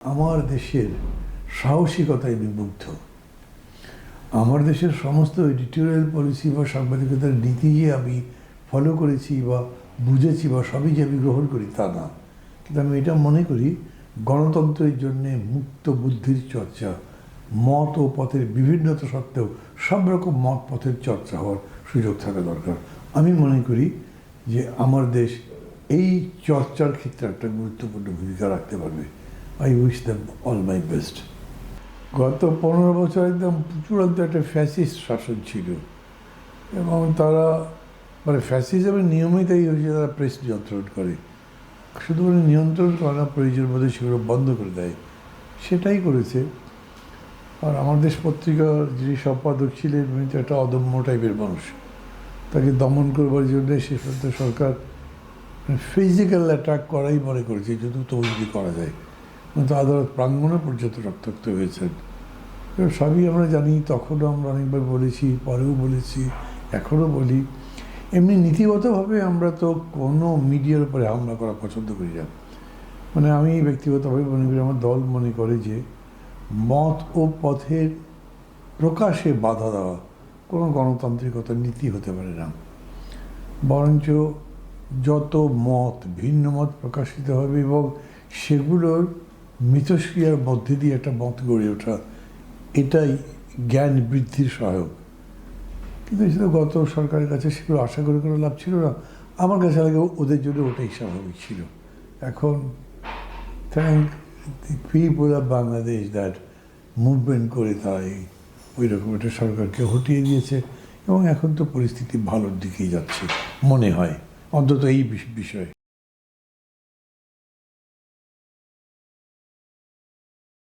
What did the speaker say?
আমার দেশের সাহসিকতায় বিমুগ্ধ। আমার দেশের সমস্ত এডিটোরিয়াল পলিসি বা সাংবাদিকতার নীতি যে আমি ফলো করেছি বা বুঝেছি বা সবই যে আমি গ্রহণ করি তা না, কিন্তু আমি এটা মনে করি গণতন্ত্রের জন্যে মুক্ত বুদ্ধির চর্চা, মত ও পথের বিভিন্নতা সত্ত্বেও সব রকম মত পথের চর্চা হওয়ার সুযোগ থাকা দরকার। আমি মনে করি যে আমার দেশ এই চর্চার ক্ষেত্রে একটা গুরুত্বপূর্ণ ভূমিকা রাখতে পারবে। I wish them all my best. গত 15 বছর একদম চূড়ান্ত একটা ফ্যাসিস্ট শাসন ছিল এবং তারা ফ্যাসিজমের নিয়মেই তাই হয়েছে, তারা প্রেস নিয়ন্ত্রণ করে, শুধু নিয়ন্ত্রণ করে না, প্রয়োজন বোধে সেগুলো বন্ধ করে দেয়, সেটাই করেছে। আর আমার দেশ পত্রিকার যিনি সম্পাদক ছিলেন উনি তো একটা অদম্য টাইপের মানুষ, তাকে দমন করবার জন্য শেষ পর্যন্ত সরকার ফিজিক্যাল অ্যাটাক করাই মনে করেছে যতটুকু যদি করা যায়, কিন্তু আদালত প্রাঙ্গণে পর্যন্ত রক্তাক্ত হয়েছেন। সবই আমরা জানি, তখনও আমরা অনেকবার বলেছি, পরেও বলেছি, এখনও বলি। এমনি নীতিগতভাবে আমরা তো কোনো মিডিয়ার উপরে হামলা করা পছন্দ করি না। আমি ব্যক্তিগতভাবে মনে করি, আমার দল মনে করে যে মত ও পথের প্রকাশে বাধা দেওয়া কোনো গণতান্ত্রিকতার নীতি হতে পারে না। বরঞ্চ যত মত, ভিন্ন মত প্রকাশিত হবে এবং সেগুলোর মিথস্ক্রিয়ার মধ্যে দিয়ে একটা মত গড়ে ওঠা, এটাই জ্ঞান বৃদ্ধির সহায়ক। কিন্তু সেটা গত সরকারের কাছে সেগুলো আশা করে কোনো লাভ ছিল না। আমার কাছে লাগে ওদের জন্য ওটাই স্বাভাবিক ছিল। এখন thank the people of Bangladesh that movement করে তাই ওই রকম একটা সরকারকে হটিয়ে দিয়েছে এবং এখন তো পরিস্থিতি ভালোর দিকেই যাচ্ছে মনে হয়, অন্তত এই বিষয়ে।